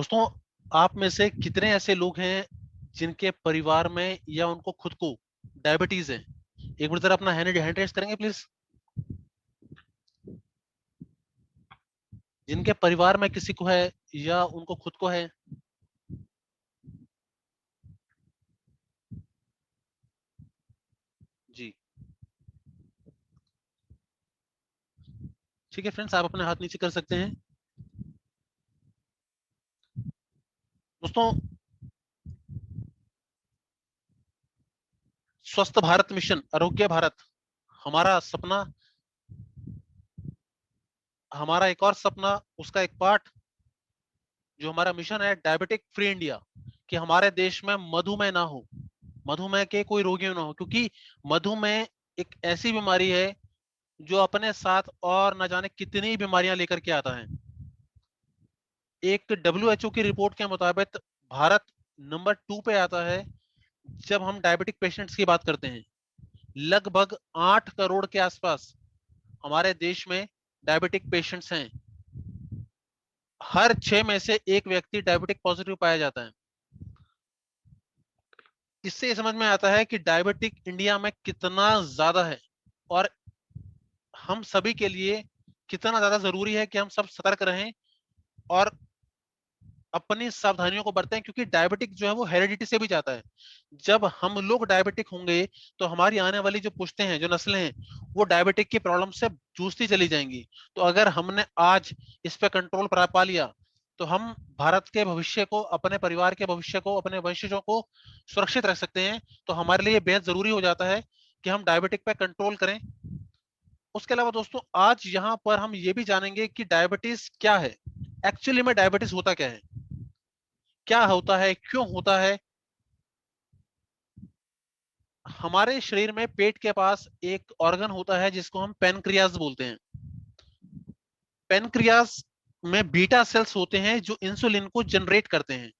दोस्तों, आप में से कितने ऐसे लोग हैं जिनके परिवार में या उनको खुद को डायबिटीज है? एक बार जरा अपना हैंड रेस करेंगे प्लीज। जिनके परिवार में किसी को है या उनको खुद को है। जी, ठीक है फ्रेंड्स, आप अपने हाथ नीचे कर सकते हैं। दोस्तों, स्वस्थ भारत मिशन, आरोग्य भारत, हमारा सपना, हमारा एक और सपना, उसका एक पार्ट जो हमारा मिशन है डायबिटिक फ्री इंडिया, कि हमारे देश में मधुमेह ना हो, मधुमेह के कोई रोगी ना हो, क्योंकि मधुमेह एक ऐसी बीमारी है जो अपने साथ और न जाने कितनी बीमारियां लेकर के आता है। एक WHO की रिपोर्ट के मुताबिक भारत नंबर 2 पे आता है जब हम डायबिटिक पेशेंट्स की बात करते हैं। लगभग 8 करोड़ के आसपास हमारे देश में डायबिटिक पेशेंट्स हैं। हर 6 में से एक व्यक्ति डायबिटिक पॉजिटिव पाया जाता है। इससे ये समझ में आता है कि डायबिटिक इंडिया में कितना ज्यादा है और हम सभी के लिए कितना ज्यादा जरूरी है कि हम सब सतर्क रहें और अपनी सावधानियों को बरतें, क्योंकि डायबिटिक जो है वो हेरिडिटी से भी जाता है। जब हम लोग डायबिटिक होंगे तो हमारी आने वाली जो पुश्तें हैं, जो नस्लें हैं, वो डायबिटिक की प्रॉब्लम से जूझती चली जाएंगी। तो अगर हमने आज इस पे कंट्रोल पा लिया तो हम भारत के भविष्य को, अपने परिवार के भविष्य को, अपने वंशजों को सुरक्षित रख सकते हैं। तो हमारे लिए बेहद जरूरी हो जाता है कि हम डायबिटिक पे कंट्रोल करें। उसके अलावा दोस्तों, आज यहाँ पर हम ये भी जानेंगे कि डायबिटीज क्या है, एक्चुअली में डायबिटीज होता क्या है, क्या होता है, क्यों होता है। हमारे शरीर में पेट के पास एक ऑर्गन होता है जिसको हम पेनक्रियाज बोलते हैं। पेनक्रियाज में बीटा सेल्स होते हैं जो इंसुलिन को जनरेट करते हैं।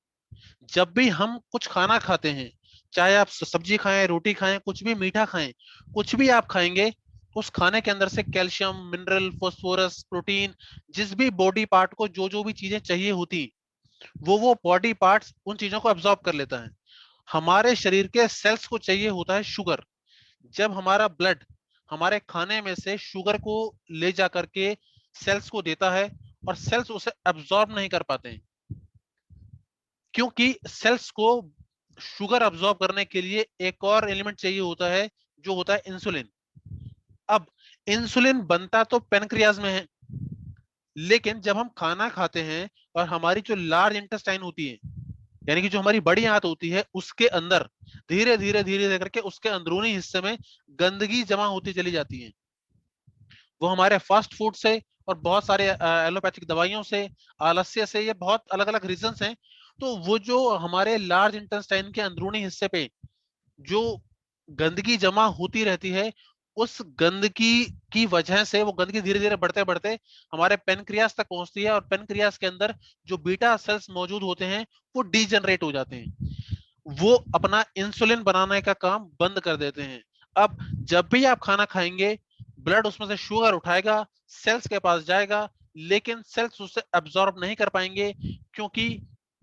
जब भी हम कुछ खाना खाते हैं, चाहे आप सब्जी खाएं, रोटी खाएं, कुछ भी मीठा खाएं, कुछ भी आप खाएंगे, उस खाने के अंदर से कैल्शियम, मिनरल, फास्फोरस, प्रोटीन, जिस भी बॉडी पार्ट को जो जो भी चीजें चाहिए होती, वो बॉडी पार्ट्स उन चीजों को एब्जॉर्ब कर लेता है। हमारे शरीर के सेल्स को चाहिए होता है शुगर। जब हमारा ब्लड हमारे खाने में से शुगर को ले जा करके सेल्स को देता है और सेल्स उसे एब्जॉर्ब नहीं कर पाते हैं, क्योंकि सेल्स को शुगर एब्जॉर्ब करने के लिए एक और एलिमेंट चाहिए होता है जो होता है इंसुलिन। अब इंसुलिन बनता तो पेनक्रियाज में है, लेकिन जब हम खाना खाते हैं और हमारी जो लार्ज इंटेस्टाइन होती है, यानी कि जो हमारी बड़ी आंत होती है, उसके अंदर धीरे धीरे धीरे धीरे करके उसके अंदरूनी हिस्से में गंदगी जमा होती चली जाती है। वो हमारे फास्ट फूड से और बहुत सारे एलोपैथिक दवाइयों से, आलस्य से, ये बहुत अलग अलग रीजन हैं। तो वो जो हमारे लार्ज इंटेस्टाइन के अंदरूनी हिस्से पे जो गंदगी जमा होती रहती है, उस गंदगी की वजह से वो गंदगी धीरे धीरे बढ़ते बढ़ते हमारे पेनक्रियास तक पहुंचती है और पेनक्रियास के अंदर जो बीटा सेल्स मौजूद होते हैं वो डीजनरेट हो जाते हैं। वो अपना इंसुलिन बनाने का काम बंद कर देते हैं। अब जब भी आप खाना खाएंगे, ब्लड उसमें से शुगर उठाएगा, सेल्स के पास जाएगा, लेकिन सेल्स उससे एब्जॉर्ब नहीं कर पाएंगे क्योंकि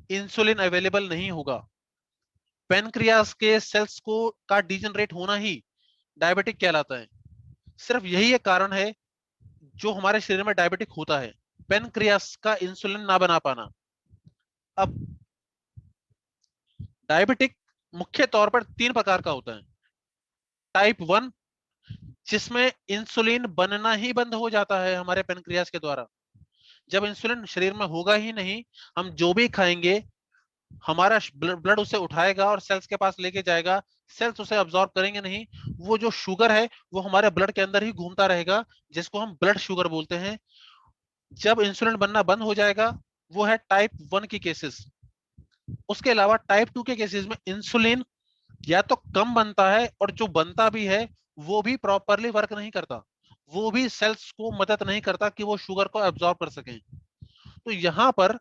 इंसुलिन अवेलेबल नहीं होगा। पेनक्रियास के सेल्स को का डिजनरेट होना ही डायबिटिक कहलाता है। सिर्फ यही एक कारण है जो हमारे शरीर में डायबिटिक होता है, पेनक्रियास का इंसुलिन ना बना पाना। अब डायबिटिक मुख्य तौर पर 3 प्रकार का होता है। टाइप 1, जिसमें इंसुलिन बनना ही बंद हो जाता है हमारे पेनक्रियास के द्वारा। जब इंसुलिन शरीर में होगा ही नहीं, हम जो भी खाएंगे हमारा ब्लड उसे उठाएगा और सेल्स के पास लेके जाएगा, सेल्स उसे अब्सॉर्ब करेंगे नहीं। वो जो शुगर है वो हमारे ब्लड के अंदर ही घूमता रहेगा, जिसको हम ब्लड शुगर बोलते हैं। जब इंसुलिन बनना बंद हो जाएगा, वो है टाइप 1 की केसेस। उसके अलावा टाइप 2 के केसेस में इंसुलिन या तो कम बनता है और जो बनता भी है वो भी प्रॉपरली वर्क नहीं करता, वो भी सेल्स को मदद नहीं करता कि वो शुगर को एब्जॉर्ब कर सकें। तो यहां पर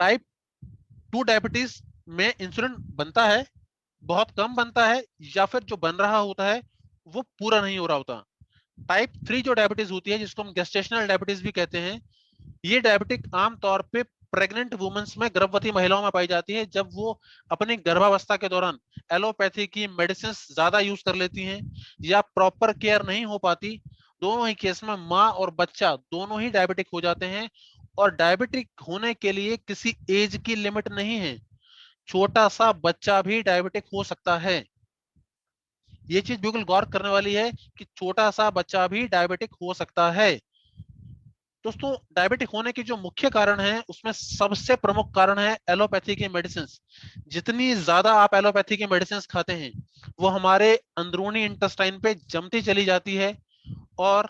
टाइप 2 डायबिटीज में इंसुलिन बनता है, बहुत कम बनता है, या फिर जो बन रहा होता है वो पूरा नहीं हो रहा होता। टाइप 3 जो डायबिटीज होती है, जिसको हम गेस्टेशनल डायबिटीज भी कहते हैं, ये डायबिटिक आमतौर पे प्रेग्नेंट वुमेन्स में, गर्भवती महिलाओं में पाई जाती है, जब वो अपनी गर्भावस्था के दौरान एलोपैथी की मेडिसिन ज्यादा यूज कर लेती हैं या प्रॉपर केयर नहीं हो पाती। दोनों ही केस में माँ और बच्चा दोनों ही डायबिटिक हो जाते हैं। और डायबिटिक होने के लिए किसी एज की लिमिट नहीं है, छोटा सा बच्चा भी डायबिटिक हो सकता है। ये चीज बिल्कुल गौर करने वाली है कि छोटा सा बच्चा भी डायबिटिक हो सकता है। दोस्तों, डायबिटिक होने के जो मुख्य कारण है उसमें सबसे प्रमुख कारण है एलोपैथी की मेडिसिन। जितनी ज्यादा आप एलोपैथी की मेडिसिन खाते हैं वो हमारे अंदरूनी इंटेस्टाइन पे जमती चली जाती है, और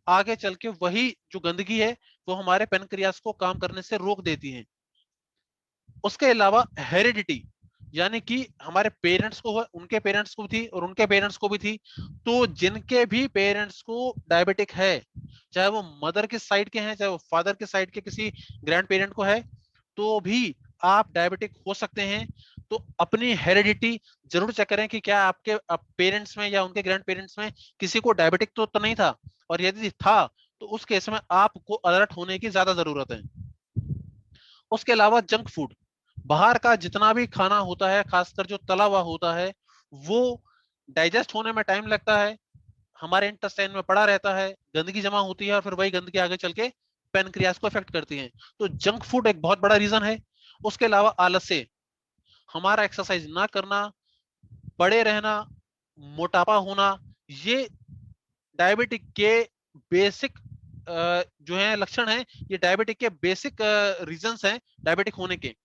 आगे चल के वही जो गंदगी है वो हमारे पेनक्रियास को काम करने से रोक देती है। उसके अलावा हेरिडिटी, यानी कि हमारे पेरेंट्स को, उनके पेरेंट्स को भी थी और उनके पेरेंट्स को भी थी, तो जिनके भी पेरेंट्स को डायबिटिक है, चाहे वो मदर के साइड के हैं चाहे वो फादर के साइड के किसी ग्रैंड पेरेंट को है, तो भी आप डायबिटिक हो सकते हैं। तो अपनी हेरिडिटी जरूर चेक करें कि क्या आपके पेरेंट्स में या उनके ग्रैंड पेरेंट्स में किसी को डायबिटिक तो नहीं था, और यदि था तो उस केस में आपको अलर्ट होने की ज्यादा जरूरत है। उसके अलावा जंक फूड, बाहर का जितना भी खाना होता है, खासकर जो तला हुआ होता है, वो डाइजेस्ट होने में टाइम लगता है, हमारे इंटेस्टाइन में पड़ा रहता है, गंदगी जमा होती है और फिर वही गंदगी आगे चल के पेनक्रियास को इफेक्ट करती है। तो जंक फूड एक बहुत बड़ा रीजन है। उसके अलावा आलस्य, हमारा एक्सरसाइज ना करना, पड़े रहना, मोटापा होना, ये डायबिटिक के बेसिक जो है लक्षण है, ये डायबिटिक के बेसिक रीजंस हैं डायबिटिक होने के।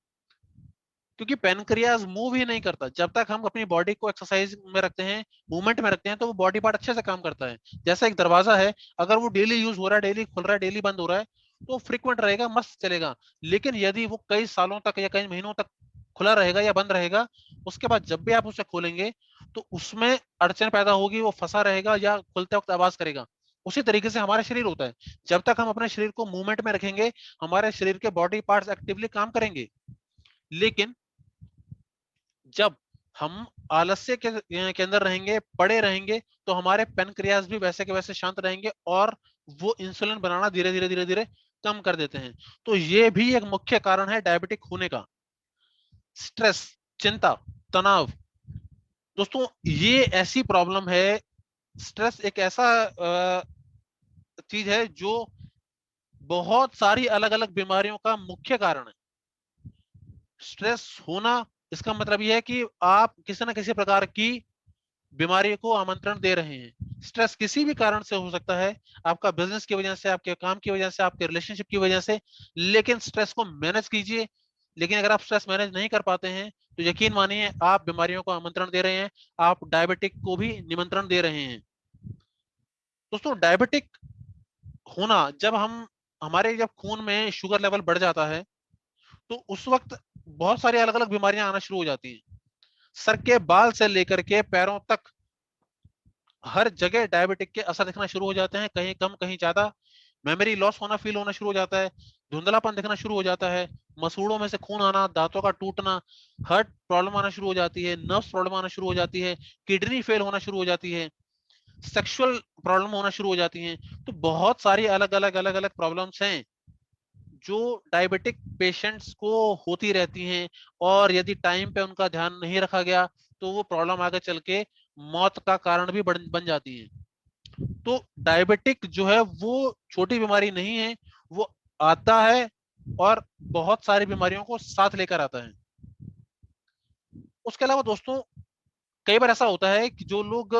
क्योंकि पेनक्रियाज मूव ही नहीं करता जब तक हम अपनी बॉडी को एक्सरसाइज में रखते हैं, मूवमेंट में रखते हैं, तो वो बॉडी पार्ट अच्छे से काम करता है। जैसा एक दरवाजा है, अगर वो डेली यूज हो रहा है, डेली खुल रहा है, डेली बंद हो रहा है, तो फ्रिक्वेंट रहेगा, मस्त चलेगा। लेकिन यदि वो कई सालों तक या कई महीनों तक खुला रहेगा या बंद रहेगा, उसके बाद जब भी आप उसे खोलेंगे तो उसमें अड़चन पैदा होगी, वो फंसा रहेगा या खुलते वक्त आवाज करेगा। उसी तरीके से हमारा शरीर होता है, जब तक हम अपने शरीर को मूवमेंट में रखेंगे हमारे शरीर के बॉडी पार्ट्स एक्टिवली काम करेंगे। लेकिन जब हम आलस्य के अंदर रहेंगे, पड़े रहेंगे, तो हमारे पेनक्रियाज भी वैसे के वैसे शांत रहेंगे और वो इंसुलिन बनाना धीरे धीरे धीरे धीरे कम कर देते हैं। तो ये भी एक मुख्य कारण है डायबिटिक होने का। स्ट्रेस, चिंता, तनाव, दोस्तों ये ऐसी प्रॉब्लम है। स्ट्रेस एक ऐसा चीज है जो बहुत सारी अलग अलग बीमारियों का मुख्य कारण है। स्ट्रेस होना, इसका मतलब यह है कि आप किसी ना किसी प्रकार की बीमारी को आमंत्रण दे रहे हैं। स्ट्रेस किसी भी कारण से हो सकता है, आपका बिजनेस की वजह से, आपके काम की वजह से, आपके रिलेशनशिप की वजह से, लेकिन स्ट्रेस को मैनेज कीजिए। लेकिन अगर आप स्ट्रेस मैनेज नहीं कर पाते हैं तो यकीन मानिए आप बीमारियों को आमंत्रण दे रहे हैं, आप डायबिटिक को भी निमंत्रण दे रहे हैं। दोस्तों, डायबिटिक होना, जब हम हमारे जब खून में शुगर लेवल बढ़ जाता है तो उस वक्त बहुत सारी अलग अलग बीमारियां आना शुरू हो जाती हैं। सर के बाल से लेकर के पैरों तक हर जगह डायबिटिक के असर दिखना शुरू हो जाते हैं, कहीं कम कहीं ज्यादा। मेमोरी लॉस होना फील होना शुरू हो जाता है, धुंधलापन दिखना शुरू हो जाता है, मसूड़ों में से खून आना, दांतों का टूटना, हार्ट प्रॉब्लम आना शुरू हो जाती है, नर्व्स प्रॉब्लम आना शुरू हो जाती है, किडनी फेल होना शुरू हो जाती है, सेक्सुअल प्रॉब्लम होना शुरू हो जाती हैं। तो बहुत सारी अलग अलग अलग अलग प्रॉब्लम्स हैं जो डायबिटिक पेशेंट्स को होती रहती हैं, और यदि टाइम पे उनका ध्यान नहीं रखा गया तो वो प्रॉब्लम आगे चल के मौत का कारण भी बन जाती है। तो डायबिटिक जो है वो छोटी बीमारी नहीं है, वो आता है और बहुत सारी बीमारियों को साथ लेकर आता है। उसके अलावा दोस्तों, कई बार ऐसा होता है कि जो लोग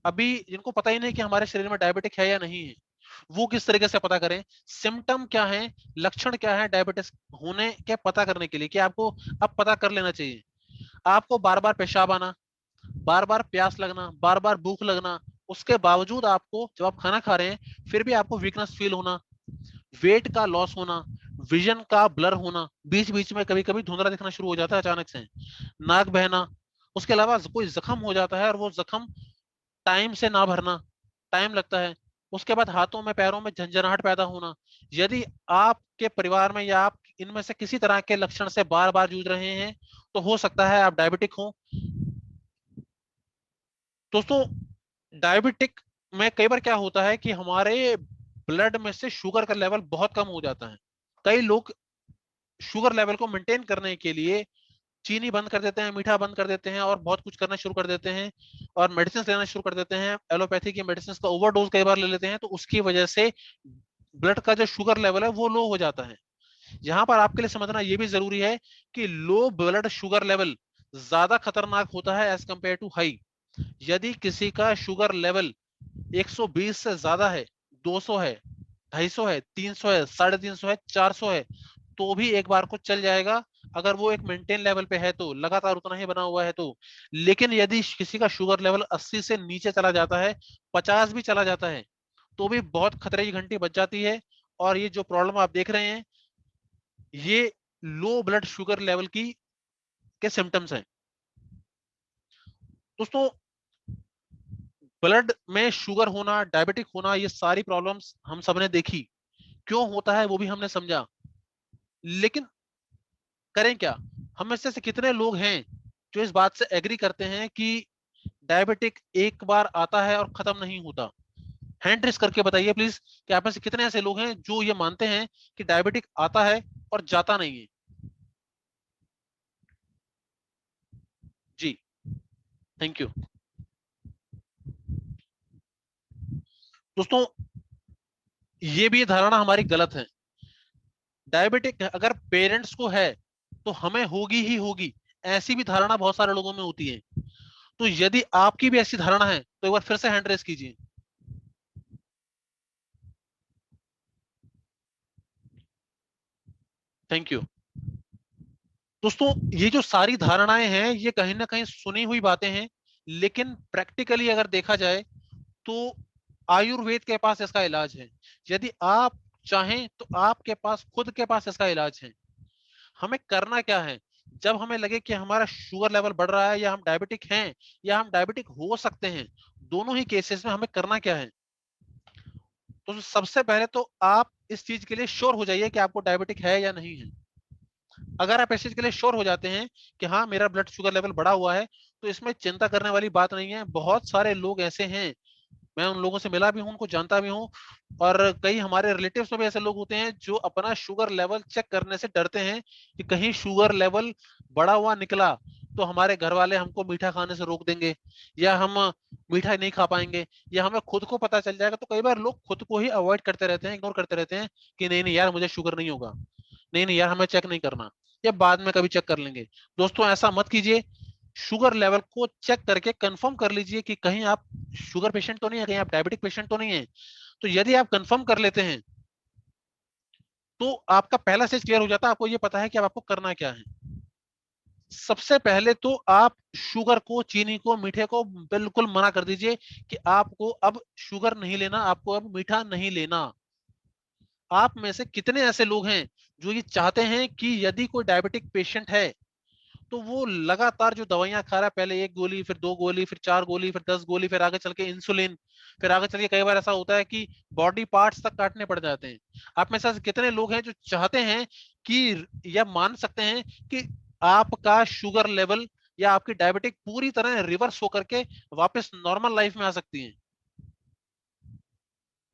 अभी जिनको पता ही नहीं कि हमारे शरीर में डायबिटिक है या नहीं है, वो किस तरीके से पता करें, सिम्टम क्या है, लक्षण क्या है डायबिटीज होने के पता करने के लिए कि आपको अब पता कर लेना चाहिए। आपको बार बार पेशाब आना, बार बार प्यास लगना, बार बार भूख लगना, उसके बावजूद आपको जब आप खाना खा रहे हैं फिर भी आपको वीकनेस फील होना, वेट का लॉस होना, विजन का ब्लर होना, बीच बीच में कभी कभी धुंधला दिखना शुरू हो जाता है अचानक से, नाक बहना, उसके अलावा कोई जख्म हो जाता है और वो जख्म टाइम से ना भरना, टाइम लगता है, उसके बाद हाथों में पैरों में झंझनाहट पैदा होना। यदि आपके परिवार में या आप इनमें से किसी तरह के लक्षण से बार बार जूझ रहे हैं तो हो सकता है आप डायबिटिक हो। दोस्तों, डायबिटिक में कई बार क्या होता है कि हमारे ब्लड में से शुगर का लेवल बहुत कम हो जाता है। कई लोग शुगर लेवल को मेंटेन करने के लिए चीनी बंद कर देते हैं, मीठा बंद कर देते हैं और बहुत कुछ करना शुरू कर देते हैं और मेडिसिन लेना शुरू कर देते हैं। एलोपैथी की मेडिसिन का ओवरडोज कई बार ले लेते हैं, तो उसकी वजह से ब्लड का जो शुगर लेवल है वो लो हो जाता है। यहाँ पर आपके लिए समझना ये भी जरूरी है कि लो ब्लड शुगर लेवल ज्यादा खतरनाक होता है एज कंपेयर टू हाई। यदि किसी का शुगर लेवल 120 से ज्यादा है, 200 है, 250 है, 300 है, 350 है, 400 है, तो भी एक बार को चल जाएगा। अगर वो एक मेंटेन लेवल पे है तो लगातार उतना ही बना हुआ है तो। लेकिन यदि किसी का शुगर लेवल 80 से नीचे चला जाता है, 50 भी चला जाता है, तो भी बहुत खतरे की घंटी बज जाती है। और ये जो प्रॉब्लम आप देख रहे हैं, ये लो ब्लड शुगर लेवल की के सिम्टम्स हैं। दोस्तों, ब्लड में शुगर होना, डायबिटिक होना, ये सारी प्रॉब्लम्स हम सबने देखी। क्यों होता है वो भी हमने समझा। लेकिन करें क्या? हम में से कितने लोग हैं जो इस बात से एग्री करते हैं कि डायबिटिक एक बार आता है और खत्म नहीं होता? हैंड रेस करके बताइए प्लीज कि आप में से कितने ऐसे लोग हैं जो ये मानते हैं कि डायबिटिक आता है और जाता नहीं है। जी, थैंक यू। दोस्तों, ये भी धारणा हमारी गलत है। डायबिटिक अगर पेरेंट्स को है तो हमें होगी ही होगी, ऐसी भी धारणा बहुत सारे लोगों में होती है। तो यदि आपकी भी ऐसी धारणा है तो एक बार फिर से हैंड रेस कीजिए। Thank you. दोस्तों, ये जो सारी धारणाएं हैं ये कहीं ना कहीं सुनी हुई बातें हैं, लेकिन प्रैक्टिकली अगर देखा जाए तो आयुर्वेद के पास इसका इलाज है। यदि आप चाहें तो आपके पास खुद के पास इसका इलाज है। हमें करना क्या है? जब हमें लगे कि हमारा शुगर लेवल बढ़ रहा है या हम डायबिटिक हैं या हम डायबिटिक हो सकते हैं, दोनों ही केसेस में हमें करना क्या है? तो सबसे पहले तो आप इस चीज के लिए श्योर हो जाइए कि आपको डायबिटिक है या नहीं है। अगर आप इस चीज के लिए श्योर हो जाते हैं कि हाँ मेरा ब्लड शुगर लेवल बढ़ा हुआ है, तो इसमें चिंता करने वाली बात नहीं है। बहुत सारे लोग ऐसे हैं, मैं उन लोगों से मिला भी हूं, उनको जानता भी हूं, और कई हमारे रिलेटिव्स में भी ऐसे लोग होते हैं जो अपना शुगर लेवल चेक करने से डरते हैं कि कहीं शुगर लेवल बढ़ा हुआ निकला तो हमारे घर वाले हमको मीठा खाने से रोक देंगे, या हम मीठा नहीं खा पाएंगे, या हमें खुद को पता चल जाएगा। तो कई बार लोग खुद को ही अवॉइड करते रहते हैं, इग्नोर करते रहते हैं कि नहीं नहीं यार मुझे शुगर नहीं होगा, नहीं नहीं यार हमें चेक नहीं करना, या बाद में कभी चेक कर लेंगे। दोस्तों, ऐसा मत कीजिए। शुगर लेवल को चेक करके कंफर्म कर लीजिए कि कहीं आप शुगर पेशेंट तो नहीं है, कहीं आप डायबिटिक पेशेंट तो नहीं है। तो यदि आप कंफर्म कर लेते हैं तो आपका पहला स्टेज क्लियर हो जाता है। आपको ये पता है कि अब आपको करना क्या है। सबसे पहले तो आप शुगर को, चीनी को, मीठे को बिल्कुल मना कर दीजिए कि आपको अब शुगर नहीं लेना, आपको अब मीठा नहीं लेना। आप में से कितने ऐसे लोग हैं जो ये चाहते हैं कि यदि कोई डायबिटिक पेशेंट है तो वो लगातार जो दवाइयां खा रहा है, पहले एक गोली, फिर दो गोली, फिर चार गोली, फिर 10 गोली, फिर आगे चल के इंसुलिन, फिर आगे चल के कई बार ऐसा होता है कि बॉडी पार्ट्स तक काटने पड़ जाते हैं। आप में से ऐसे कितने लोग हैं जो चाहते हैं कि, या मान सकते हैं कि आपका शुगर लेवल या आपकी डायबिटिक पूरी तरह रिवर्स होकर के वापस नॉर्मल लाइफ में आ सकती है?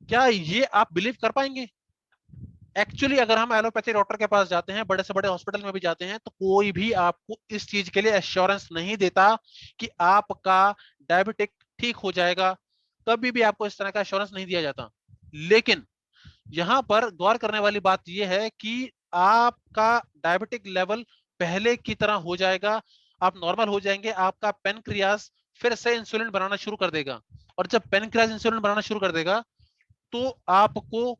क्या ये आप बिलीव कर पाएंगे? एक्चुअली अगर हम एलोपैथी डॉक्टर के पास जाते हैं, बड़े से बड़े हॉस्पिटल में भी जाते हैं, तो कोई भी आपको इस चीज के लिए एश्योरेंस नहीं देता कि आपका डायबिटिक ठीक हो जाएगा। कभी भी आपको इस तरह का एश्योरेंस नहीं दिया जाता। लेकिन यहाँ पर गौर करने वाली बात यह है कि आपका डायबिटिक लेवल पहले की तरह हो जाएगा, आप नॉर्मल हो जाएंगे। आपका पेनक्रियास फिर से इंसुलिन बनाना शुरू कर देगा, और जब पेनक्रियास इंसुलिन बनाना शुरू कर देगा तो आपको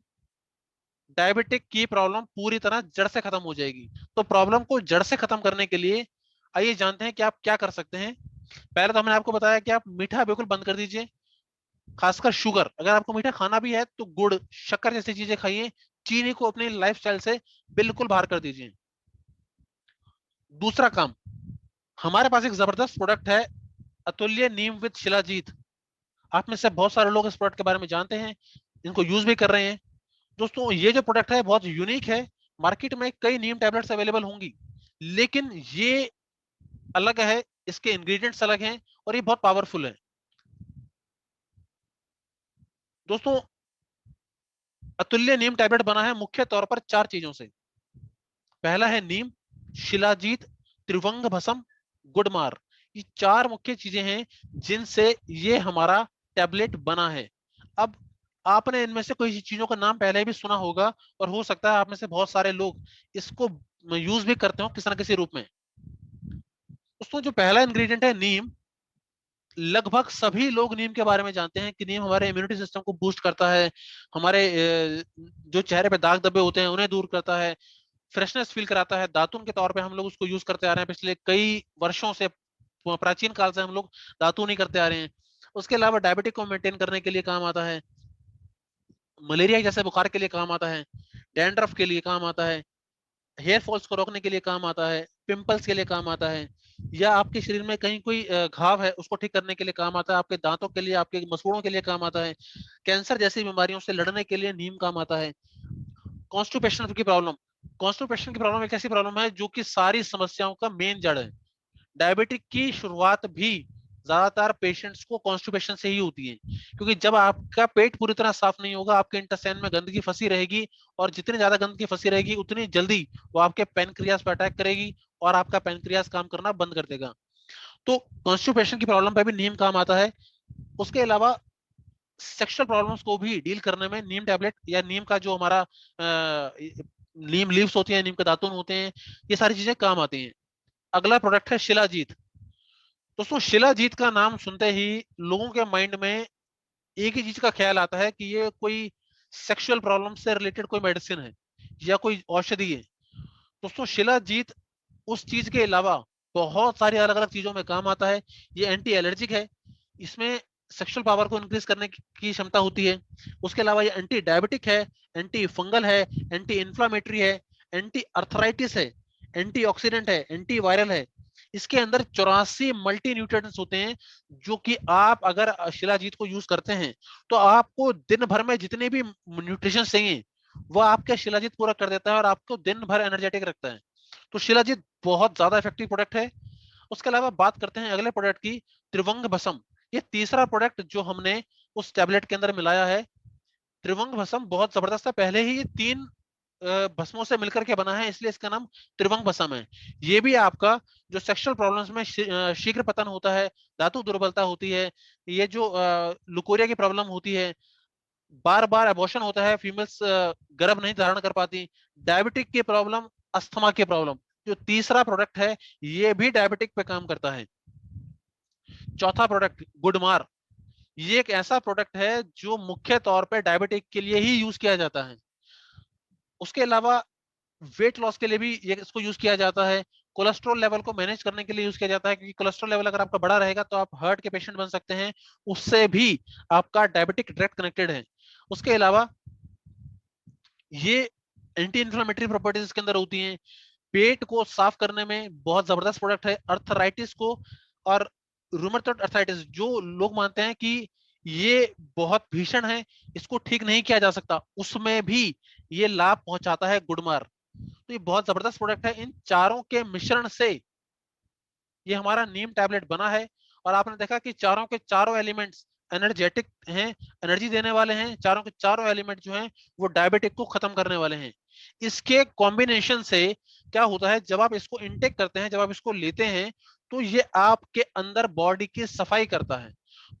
डायबिटिक की प्रॉब्लम पूरी तरह जड़ से खत्म हो जाएगी। तो प्रॉब्लम को जड़ से खत्म करने के लिए आइए जानते हैं कि आप क्या कर सकते हैं। पहले तो हमने आपको बताया कि आप मीठा बिल्कुल बंद कर दीजिए, खासकर शुगर। अगर आपको मीठा खाना भी है तो गुड़, शक्कर जैसी चीजें खाइए। चीनी को अपनी लाइफस्टाइल से बिल्कुल बाहर कर दीजिए। दूसरा काम, हमारे पास एक जबरदस्त प्रोडक्ट है, अतुल्य नीम विद शिलाजीत। आप में से बहुत सारे लोग इस प्रोडक्ट के बारे में जानते हैं, इनको यूज भी कर रहे हैं। दोस्तों, ये जो प्रोडक्ट है बहुत यूनिक है। मार्केट में कई नीम टैबलेट्स अवेलेबल होंगी, लेकिन ये अलग है, इसके इंग्रेडिएंट्स अलग हैं और ये बहुत पावरफुल है। दोस्तों, अतुल्य नीम टैबलेट बना है मुख्य तौर पर 4 चीजों से। पहला है नीम, शिलाजीत, त्रिवंग भस्म, गुडमार। ये 4 मुख्य चीजें हैं जिनसे ये हमारा टैबलेट बना है। अब आपने इनमें से कोई चीजों का नाम पहले भी सुना होगा, और हो सकता है आप में से बहुत सारे लोग इसको यूज भी करते हो किसी न किसी रूप में। दोस्तों जो पहला इंग्रेडिएंट है नीम, लगभग सभी लोग नीम के बारे में जानते हैं कि नीम हमारे इम्यूनिटी सिस्टम को बूस्ट करता है, हमारे जो चेहरे पे दाग धब्बे होते हैं उन्हें दूर करता है, फ्रेशनेस फील कराता है। दातुन के तौर पे हम लोग उसको यूज करते आ रहे हैं पिछले कई वर्षों से, प्राचीन काल से हम लोग दातुन ही करते आ रहे हैं। उसके अलावा डायबिटिक को मेंटेन करने के लिए काम आता है, मलेरिया जैसे बुखार के लिए काम आता है, डैंड्रफ के लिए काम आता है, हेयर फॉल्स को रोकने के लिए काम आता है, पिंपल्स के लिए काम आता है, या आपके शरीर में कहीं कोई घाव है उसको ठीक करने के लिए काम आता है, आपके दांतों के लिए, आपके मसूड़ों के लिए काम आता है, कैंसर जैसी बीमारियों से लड़ने के लिए नीम काम आता है। कॉन्स्टिपेशन की प्रॉब्लम, कॉन्स्टिपेशन की प्रॉब्लम एक ऐसी प्रॉब्लम है जो कि सारी समस्याओं का मेन जड़ है। डायबिटिक की शुरुआत भी ज्यादातर पेशेंट्स को कॉन्स्टिपेशन से ही होती है, क्योंकि जब आपका पेट पूरी तरह साफ नहीं होगा, आपके इंटेस्टाइन में गंदगी फंसी रहेगी, और जितनी ज्यादा गंदगी फंसी रहेगी उतनी जल्दी वो आपके पेनक्रियास पर अटैक करेगी और आपका पेनक्रियास काम करना बंद कर देगा। तो कॉन्स्टिपेशन की प्रॉब्लम पे भी नीम काम आता है। उसके अलावा सेक्सुअल प्रॉब्लम्स को भी डील करने में नीम टैबलेट या नीम का जो हमारा नीम लीव्स होती है, नीम के दातुन होते हैं, ये सारी चीजें काम आती हैं। अगला प्रोडक्ट है शिलाजीत। दोस्तों शिलाजीत का नाम सुनते ही लोगों के माइंड में एक ही चीज का ख्याल आता है कि ये कोई सेक्सुअल प्रॉब्लम से रिलेटेड कोई मेडिसिन है या कोई औषधि है। दोस्तों शिलाजीत उस चीज के अलावा बहुत सारी अलग अलग चीजों में काम आता है। ये एंटी एलर्जिक है, इसमें सेक्सुअल पावर को इंक्रीज करने की क्षमता होती है। उसके अलावा ये एंटी डायबिटिक है, एंटी फंगल है, एंटी इंफ्लामेटरी है, एंटी अर्थराइटिस है, एंटी ऑक्सीडेंट है, एंटी वायरल है। इसके अंदर 84 मल्टी न्यूट्रिएंट्स होते हैं, जो कि आप अगर शिलाजीत को यूज करते हैं तो आपको दिन भर में जितने भी न्यूट्रिशन चाहिए वो आपका शिलाजीत पूरा कर देता है और आपको दिन भर एनर्जेटिक रखता है। तो शिलाजीत बहुत ज्यादा इफेक्टिव प्रोडक्ट है। उसके अलावा बात करते हैं अगले प्रोडक्ट की, त्रिवंग भस्म। ये तीसरा प्रोडक्ट जो हमने उस टैबलेट के अंदर मिलाया है। त्रिवंग भस्म बहुत जबरदस्त है, पहले ही 3 भस्मों से मिलकर के बना है, इसलिए इसका नाम त्रिवंग भस्म है। ये भी आपका जो सेक्सुअल प्रॉब्लम्स में शीघ्र पतन होता है, धातु दुर्बलता होती है, ये जो लुकोरिया की प्रॉब्लम होती है, बार बार अबॉर्शन होता है, फीमेल्स गर्भ नहीं धारण कर पाती, डायबिटिक की प्रॉब्लम, अस्थमा की प्रॉब्लम, जो तीसरा प्रोडक्ट है ये भी डायबिटिक पे काम करता है। चौथा प्रोडक्ट गुडमार, ये एक ऐसा प्रोडक्ट है जो मुख्य तौर पे डायबिटिक के लिए ही यूज किया जाता है। उसके अलावा वेट लॉस के लिए भी ये इसको यूज किया जाता है, कोलेस्ट्रॉल लेवल को मैनेज करने के लिए यूज किया जाता है, क्योंकि कोलेस्ट्रॉल लेवल अगर आपका बड़ा रहेगा तो आप हार्ट के पेशेंट बन सकते हैं, उससे भी आपका डायबिटिक डायरेक्ट कनेक्टेड है। उसके अलावा ये एंटी इंफ्लेमेटरी प्रॉपर्टीज इसके अंदर होती हैं, पेट को साफ करने में बहुत जबरदस्त प्रोडक्ट है, अर्थराइटिस को और रूमेटॉइड अर्थराइटिस जो लोग मानते हैं कि ये बहुत भीषण है, इसको ठीक नहीं किया जा सकता, उसमें भी ये लाभ पहुंचाता है गुडमार। तो ये बहुत जबरदस्त प्रोडक्ट है। इन चारों के मिश्रण से ये हमारा नीम टैबलेट बना है, और आपने देखा कि चारों के चारों एलिमेंट्स एनर्जेटिक हैं, एनर्जी देने वाले हैं। चारों के चारों एलिमेंट जो हैं वो डायबिटिक को खत्म करने वाले हैं। इसके कॉम्बिनेशन से क्या होता है, जब आप इसको इनटेक करते हैं, जब आप इसको लेते हैं, तो ये आपके अंदर बॉडी की सफाई करता है।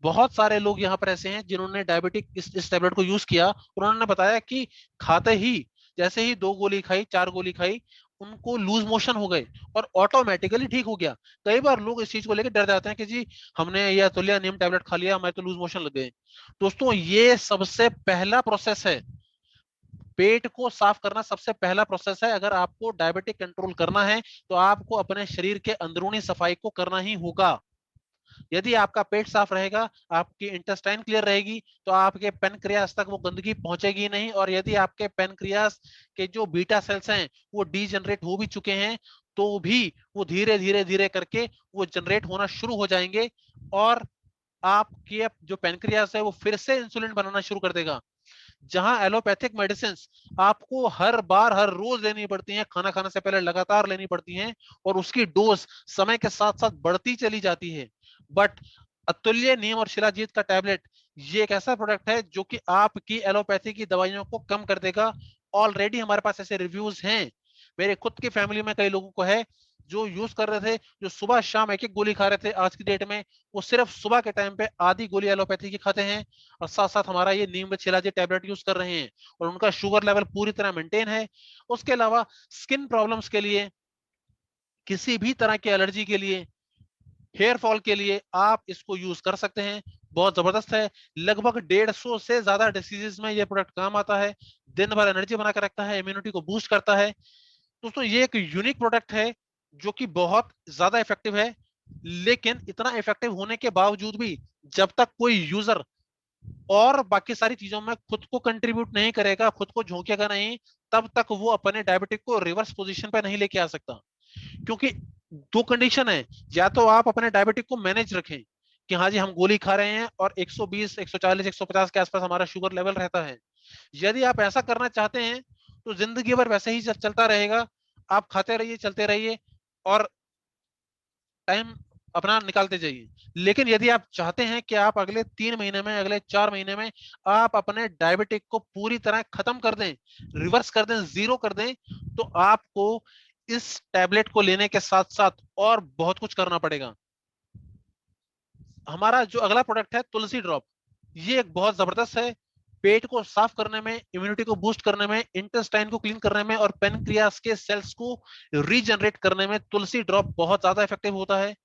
बहुत सारे लोग यहाँ पर ऐसे हैं जिन्होंने डायबिटिक इस टैबलेट को यूज किया, उन्होंने बताया कि खाते ही जैसे ही 2 गोली खाई, 4 गोली खाई, उनको लूज मोशन हो गए और ऑटोमेटिकली ठीक हो गया। कई बार लोग इस चीज को लेकर डर जाते हैं कि जी हमने यह अतुल्य नीम टैबलेट खा लिया, हमें तो लूज मोशन लग गए। दोस्तों ये सबसे पहला प्रोसेस है, पेट को साफ करना सबसे पहला प्रोसेस है। अगर आपको डायबिटिक कंट्रोल करना है तो आपको अपने शरीर के अंदरूनी सफाई को करना ही होगा। यदि आपका पेट साफ रहेगा, आपकी इंटेस्टाइन क्लियर रहेगी, तो आपके पेनक्रियास तक वो गंदगी पहुंचेगी नहीं, और यदि आपके पेनक्रियास के जो बीटा सेल्स हैं वो डीजनरेट हो भी चुके हैं तो भी वो धीरे धीरे धीरे करके वो जनरेट होना शुरू हो जाएंगे, और आपके जो पेनक्रियास है वो फिर से इंसुलिन बनाना शुरू कर देगा। जहां एलोपैथिक मेडिसिन आपको हर बार हर रोज लेनी पड़ती हैं, खाना खाने से पहले लगातार लेनी पड़ती हैं, और उसकी डोज समय के साथ साथ बढ़ती चली जाती है, बट अतुल्य नीम और शिलाजीत का टैबलेट ये एक ऐसा प्रोडक्ट है जो कि आपकी एलोपैथी की दवाइयों को कम कर देगा। ऑलरेडी हमारे पास ऐसे रिव्यूज हैं, मेरे खुद की फैमिली में कई लोगों को है जो यूज कर रहे थे, जो सुबह शाम एक एक गोली खा रहे थे आज की डेट में, वो सिर्फ सुबह के टाइम पे आधी गोली एलोपैथी की खाते हैं और साथ साथ हमारा ये नीम शिलाजी टैबलेट यूज कर रहे हैं और उनका शुगर लेवल पूरी तरह मेंटेन है। उसके अलावा स्किन प्रॉब्लम्स के लिए, किसी भी तरह की एलर्जी के लिए, हेयर फॉल के लिए आप इसको यूज कर सकते हैं। बहुत जबरदस्त है। लगभग 150 से ज्यादा डिसीजेस में ये प्रोडक्ट काम आता है। दिन भर एनर्जी बनाकर रखता है, इम्यूनिटी को बूस्ट करता है। दोस्तों ये एक यूनिक प्रोडक्ट है जो कि बहुत ज्यादा इफेक्टिव है। लेकिन इतना इफेक्टिव होने के बावजूद भी जब तक कोई यूजर और बाकी सारी चीजों में खुद को कंट्रीब्यूट नहीं करेगा, खुद को झोंकेगा नहीं, तब तक वो अपने डायबिटिक को रिवर्स पोजीशन पे नहीं लेके आ सकता। क्योंकि दो कंडीशन है, या तो आप अपने डायबिटिक को मैनेज रखें कि हाँ जी हम गोली खा रहे हैं और 120 140 150 के आसपास हमारा शुगर लेवल रहता है। यदि आप ऐसा करना चाहते हैं तो जिंदगी भर वैसे ही चलता रहेगा, आप खाते रहिए, चलते रहिए और टाइम अपना निकालते जाइए। लेकिन यदि आप चाहते हैं कि आप अगले 3 महीने में, अगले 4 महीने में आप अपने डायबिटिक को पूरी तरह खत्म कर दें, रिवर्स कर दें, जीरो कर दें, तो आपको इस टैबलेट को लेने के साथ साथ और बहुत कुछ करना पड़ेगा। हमारा जो अगला प्रोडक्ट है तुलसी ड्रॉप, ये एक बहुत जबरदस्त है। पेट को साफ करने में, इम्यूनिटी को बूस्ट करने में, इंटेस्टाइन को क्लीन करने में और पेनक्रियास के सेल्स को रीजनरेट करने में तुलसी ड्रॉप बहुत ज्यादा इफेक्टिव होता है।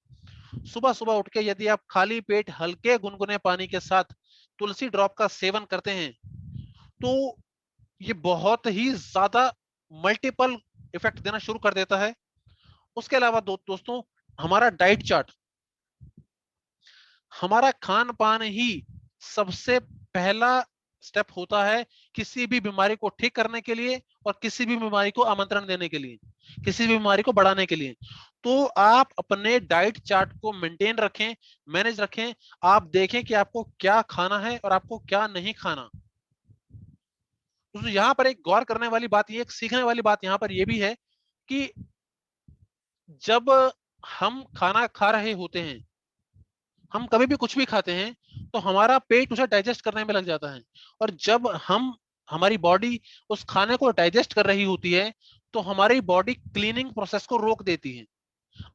सुबह सुबह उठ के यदि आप खाली पेट हल्के गुनगुने पानी के साथ तुलसी ड्रॉप का सेवन करते हैं तो ये बहुत ही ज्यादा मल्टीपल इफेक्ट देना शुरू कर देता है। उसके अलावा दोस्तों, हमारा डाइट चार्ट, हमारा खान पान ही सबसे पहला स्टेप होता है किसी भी बीमारी को ठीक करने के लिए और किसी भी बीमारी को आमंत्रण देने के लिए, किसी भी बीमारी को बढ़ाने के लिए। तो आप अपने डाइट चार्ट को मेंटेन रखें, मैनेज रखें। आप देखें कि आपको क्या खाना है और आपको क्या नहीं खाना। तो यहाँ पर एक गौर करने वाली बात, ये एक सीखने वाली बात यहाँ पर यह भी है कि जब हम खाना खा रहे होते हैं, हम कभी भी कुछ भी खाते हैं तो हमारा पेट उसे डाइजेस्ट करने में लग जाता है। और जब हमारी बॉडी उस खाने को डाइजेस्ट कर रही होती है तो हमारी बॉडी क्लीनिंग प्रोसेस को रोक देती है।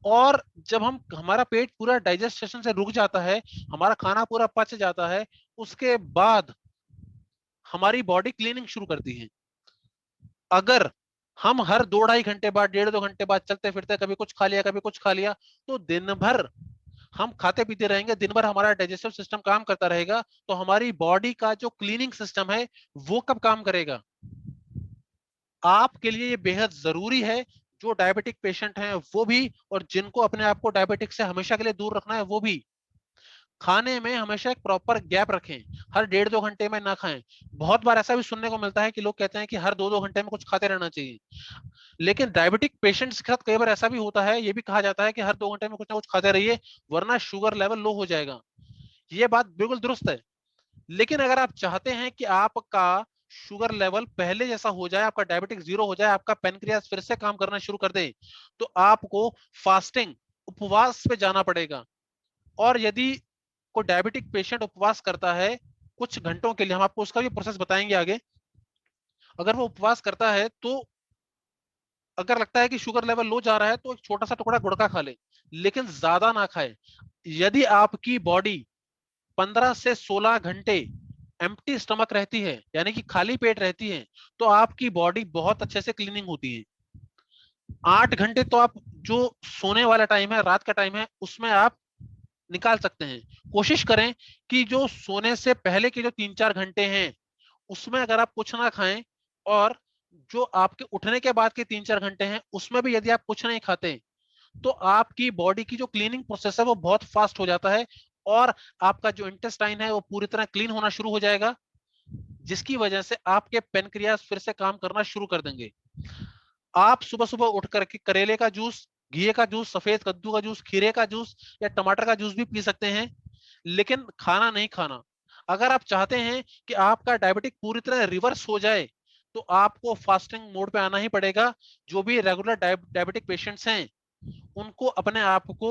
और जब हम हमारा पेट पूरा डाइजेस्टेशन से रुक जाता है, हमारा खाना पूरा पच जाता है, उसके बाद हमारी बॉडी क्लीनिंग शुरू करती है। अगर हम हर 2 ढाई घंटे बाद, 1.5 2 घंटे बाद चलते फिरते कभी कुछ खा लिया, कभी कुछ खा लिया, तो दिन भर हम खाते पीते रहेंगे, दिन भर हमारा डाइजेस्टिव सिस्टम काम करता रहेगा, तो हमारी बॉडी का जो क्लीनिंग सिस्टम है वो कब काम करेगा। आपके लिए ये बेहद जरूरी है, जो डायबिटिक पेशेंट हैं वो भी, और जिनको अपने आप को डायबिटिक से हमेशा के लिए दूर रखना है वो भी, खाने में हमेशा एक प्रॉपर गैप रखें। हर 1.5 2 घंटे में ना खाएं। बहुत बार ऐसा भी सुनने को मिलता है कि लोग कहते हैं कि हर 2 2 घंटे में कुछ खाते रहना चाहिए। लेकिन डायबिटिक पेशेंट्स के साथ कई बार ऐसा भी होता है, ये भी कहा जाता है कि हर 2 घंटे में कुछ ना कुछ खाते रहिए वरना शुगर लेवल लो हो जाएगा। ये बात बिल्कुल दुरुस्त है। लेकिन अगर आप चाहते हैं कि आपका शुगर लेवल पहले जैसा हो जाए, आपका डायबिटिक जीरो हो जाए, आपका पेनक्रियास फिर से काम करना शुरू कर दे, तो आपको फास्टिंग, उपवास पे जाना पड़ेगा। और यदि कोई डायबिटिक पेशेंट उपवास करता है कुछ घंटों के लिए, हम आपको उसका भी प्रोसेस बताएंगे आगे, अगर वो उपवास करता है तो अगर लगता है कि शुगर लेवल लो जा रहा है तो एक छोटा सा टुकड़ा गुड़ का खा ले, लेकिन ज्यादा ना खाए। यदि आपकी बॉडी 15 से 16 घंटे एम्प्टी स्टमक रहती है, यानी कि खाली पेट रहती है, तो आपकी बॉडी बहुत अच्छे से क्लीनिंग होती है। 8 घंटे तो आप जो सोने वाला टाइम है, रात का टाइम है, उसमें आप निकाल सकते हैं। कोशिश करें कि जो सोने से पहले के जो 3 4 घंटे हैं उसमें अगर आप कुछ ना खाएं, और जो आपके उठने के बाद के 3 4 घंटे हैं उसमें भी यदि आप कुछ नहीं खाते, तो आपकी बॉडी की जो क्लीनिंग प्रोसेस है वो बहुत फास्ट हो जाता है और आपका जो इंटेस्टाइन है वो पूरी तरह क्लीन होना शुरू हो जाएगा, जिसकी वजह से आपके पेनक्रियास फिर से काम करना शुरू कर देंगे। आप सुबह सुबह उठ करके करेले का जूस, घी का जूस, सफेद कद्दू का जूस, खीरे का जूस या टमाटर का जूस भी पी सकते हैं, लेकिन खाना नहीं खाना। अगर आप चाहते हैं कि आपका डायबिटिक पूरी तरह रिवर्स हो जाए तो आपको फास्टिंग मोड पे आना ही पड़ेगा। जो भी रेगुलर डायबिटिक पेशेंट्स हैं उनको अपने आप को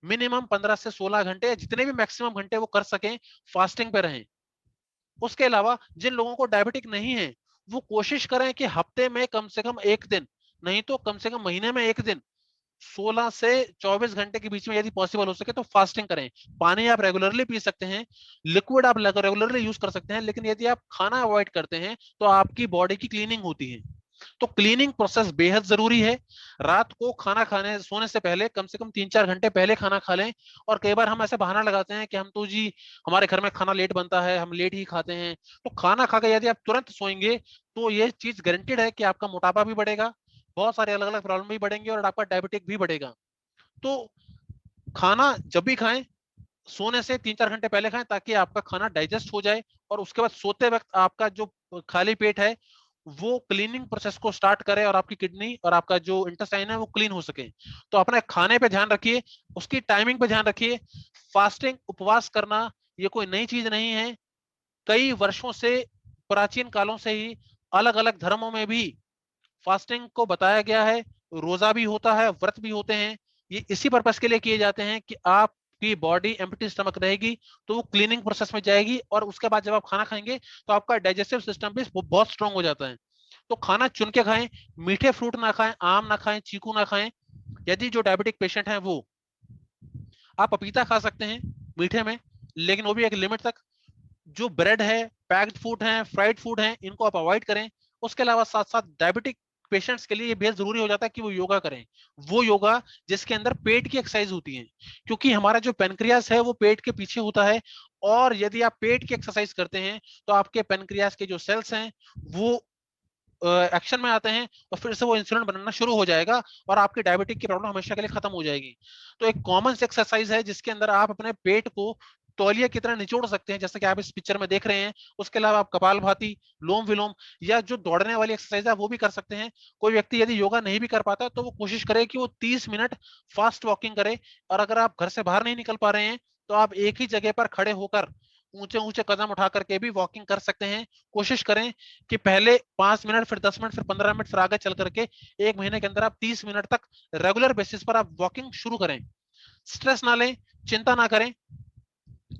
मिनिमम 15 से 16 घंटे, जितने भी मैक्सिमम घंटे वो कर सकें, फास्टिंग पे रहें। उसके अलावा जिन लोगों को डायबिटिक नहीं है, वो कोशिश करें कि हफ्ते में कम से कम 1 दिन, नहीं तो कम से कम महीने में 1 दिन, 16 से 24 घंटे के बीच में यदि पॉसिबल हो सके तो फास्टिंग करें। पानी आप रेगुलरली पी सकते हैं, लिक्विड आप रेगुलरली यूज कर सकते हैं, लेकिन यदि आप खाना अवॉइड करते हैं तो आपकी बॉडी की क्लीनिंग होती है। तो क्लीनिंग प्रोसेस बेहद जरूरी है। रात को खाना खाने सोने से पहले कम से कम 3-4 घंटे पहले खाना खा लें। और कई बार हम ऐसे बहाना लगाते हैं कि हम तो जी हमारे घर में खाना लेट बनता है, हम लेट ही खाते हैं। तो खाना खा के यदि आप तुरंत सोएंगे तो ये चीज गारंटेड है कि आपका मोटापा भी बढ़ेगा, बहुत सारे अलग अलग प्रॉब्लम भी बढ़ेंगे और आपका डायबिटिक भी बढ़ेगा। तो खाना जब भी खाएं, सोने से 3-4 घंटे पहले खाएं ताकि आपका खाना डाइजेस्ट हो जाए, और उसके बाद सोते वक्त आपका जो खाली पेट है वो क्लीनिंग प्रोसेस को स्टार्ट करे और आपकी किडनी और आपका जो इंटेस्टाइन है वो क्लीन हो सके। तो अपने खाने पे ध्यान रखिए, उसकी टाइमिंग पे ध्यान रखिए। फास्टिंग, उपवास करना ये कोई नई चीज नहीं है। कई वर्षों से, प्राचीन कालों से ही अलग अलग धर्मों में भी फास्टिंग को बताया गया है। रोजा भी होता है, व्रत भी होते हैं। ये इसी पर्पस के लिए किए जाते हैं कि आपकी बॉडी एम्प्टी स्टमक रहेगी तो वो क्लीनिंग प्रोसेस में जाएगी, और उसके बाद जब आप खाना खाएंगे तो आपका डाइजेस्टिव सिस्टम भी बहुत स्ट्रांग हो जाता है। तो खाना चुन के खाएं, मीठे फ्रूट ना खाएं, आम ना खाएं, चीकू ना खाएं। यदि जो डायबिटिक पेशेंट है वो, आप पपीता खा सकते हैं मीठे में, लेकिन वो भी एक लिमिट तक। जो ब्रेड है, पैक्ड फूड है, फ्राइड फूड है, इनको आप अवॉइड करें। उसके अलावा साथ साथ डायबिटिक पेशेंट्स के लिए ये बेहद जरूरी हो जाता है कि वो योगा करें। वो योगा जिसके अंदर पेट की एक्सरसाइज होती है, क्योंकि हमारा जो पेनक्रियास है वो पेट के पीछे होता है। और यदि आप पेट की एक्सरसाइज करते हैं तो आपके पेनक्रियास के जो सेल्स हैं वो एक्शन में आते हैं, और फिर से वो इंसुलिन बनाना शुरू हो जाएगा और आपकी डायबिटिक की प्रॉब्लम हमेशा के लिए खत्म हो जाएगी। तो एक कॉमन एक्सरसाइज है जिसके अंदर आप अपने पेट को तौलिया की तरह निचोड़ सकते हैं, जैसे कि आप इस पिक्चर में देख रहे हैं। उसके अलावा आप कपालभाति, लोम विलोम, या जो दौड़ने वाली एक्सरसाइज है वो भी कर सकते हैं। कोई व्यक्ति यदि योगा नहीं भी कर पाता तो वो कोशिश करे कि वो 30 मिनट फास्ट वॉकिंग करे। और अगर आप घर से बाहर नहीं निकल पा रहे हैं तो आप एक ही जगह पर खड़े होकर ऊंचे ऊंचे कदम उठा करके भी वॉकिंग कर सकते हैं। कोशिश करें कि पहले 5 मिनट, फिर 10 मिनट, फिर 15 मिनट, फिर आगे चल करके 1 महीने के अंदर आप 30 मिनट तक रेगुलर बेसिस पर आप वॉकिंग शुरू करें। स्ट्रेस ना लें, चिंता ना करें।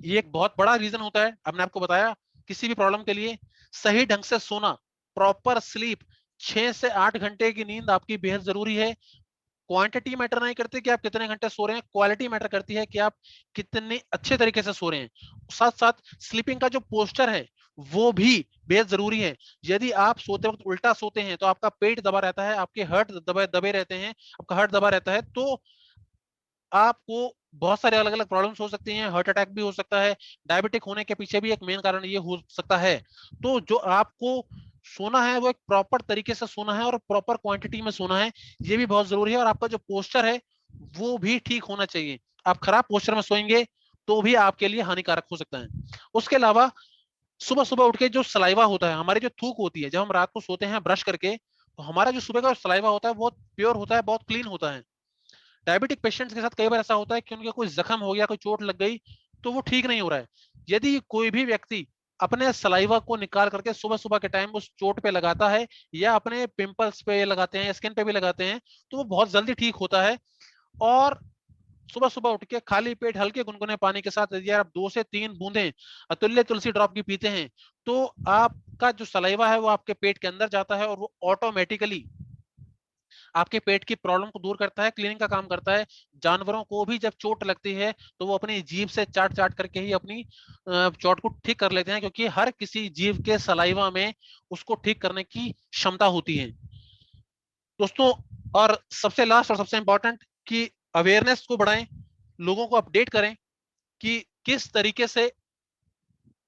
ये एक बहुत बड़ा रीजन होता है, हमने आपको बताया। किसी भी प्रॉब्लम के लिए सही ढंग से सोना, प्रॉपर स्लीप, 6 से 8 घंटे की नींद आपकी बेहद जरूरी है। क्वांटिटी मैटर नहीं करती कि आप कितने घंटे सो रहे हैं, क्वालिटी मैटर करती है कि आप कितने अच्छे तरीके से सो रहे हैं। साथ साथ स्लीपिंग का जो पोस्चर है वो भी बेहद जरूरी है। यदि आप सोते वक्त उल्टा सोते हैं तो आपका पेट दबा रहता है, आपके हर्ट दबे दबे रहते हैं, आपका हर्ट दबा रहता है, तो आपको बहुत सारे अलग अलग प्रॉब्लम्स हो सकती हैं। हार्ट अटैक भी हो सकता है। डायबिटिक होने के पीछे भी एक मेन कारण ये हो सकता है। तो जो आपको सोना है वो एक प्रॉपर तरीके से सोना है और प्रॉपर क्वांटिटी में सोना है, ये भी बहुत जरूरी है। और आपका जो पोस्चर है वो भी ठीक होना चाहिए। आप खराब पोस्चर में सोएंगे तो भी आपके लिए हानिकारक हो सकता है। उसके अलावा सुबह सुबह उठ के जो सलाइवा होता है, हमारी जो थूक होती है जब हम रात को सोते हैं ब्रश करके, तो हमारा जो सुबह का सलाइवा होता है बहुत प्योर होता है, बहुत क्लीन होता है। डायबिटिक पेशेंट्स के साथ कई बार ऐसा होता है कि उनके कोई जख्म हो गया, कोई चोट लग गई, तो वो ठीक नहीं हो रहा है। यदि कोई भी व्यक्ति अपने सलाइवा को निकाल करके सुबह सुबह के टाइम उस चोट पे लगाता है, या अपने पिंपल्स पे लगाते हैं, स्किन पे भी लगाते हैं, तो वो बहुत जल्दी ठीक होता है। और सुबह सुबह उठ के खाली पेट हल्के गुनगुने पानी के साथ यदि आप 2 से 3 बूंदें अतुल्य तुलसी ड्रॉप की पीते हैं तो आपका जो सलाइवा है वो आपके पेट के अंदर जाता है और वो ऑटोमेटिकली आपके पेट की प्रॉब्लम को दूर करता है, क्लीनिंग का काम करता है। जानवरों को भी जब चोट लगती है तो वो अपनी जीभ से चाट चाट करके ही अपनी चोट को ठीक कर लेते हैं, क्योंकि हर किसी जीव के सलाइवा में उसको ठीक करने की क्षमता होती है दोस्तों। और सबसे लास्ट और सबसे इंपॉर्टेंट कि अवेयरनेस को बढ़ाएं, लोगों को अपडेट करें कि किस तरीके से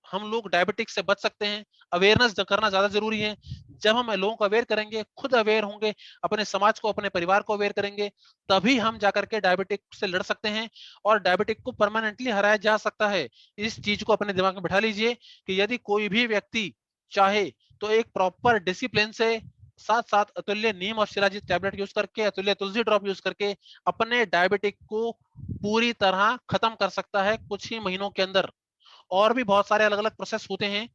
हम लोग डायबिटिक्स से बच सकते हैं। अवेयरनेस करना ज्यादा जरूरी है। जब हम लोगों को अवेयर करेंगे, खुद अवेयर होंगे, अपने समाज को, अपने परिवार को अवेयर करेंगे, तभी हम जाकर के डायबिटिक से लड़ सकते हैं और डायबिटिक को परमानेंटली हराया जा सकता है। इस चीज को अपने दिमाग में बैठा लीजिए कि यदि कोई भी व्यक्ति चाहे तो एक प्रॉपर डिसिप्लिन से, साथ साथ अतुल्य नीम और शिलाजीत टैबलेट यूज करके, अतुल्य तुलसी ड्रॉप यूज करके अपने डायबिटिक को पूरी तरह खत्म कर सकता है कुछ ही महीनों के अंदर। और भी बहुत सारे अलग अलग प्रोसेस होते हैं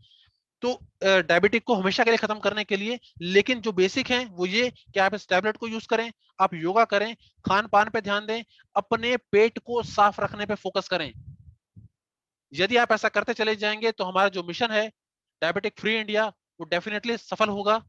तो डायबिटिक को हमेशा के लिए खत्म करने के लिए, लेकिन जो बेसिक है वो ये कि आप इस टैबलेट को यूज करें, आप योगा करें, खान पान पे ध्यान दें, अपने पेट को साफ रखने पे फोकस करें। यदि आप ऐसा करते चले जाएंगे तो हमारा जो मिशन है डायबिटिक फ्री इंडिया वो डेफिनेटली सफल होगा।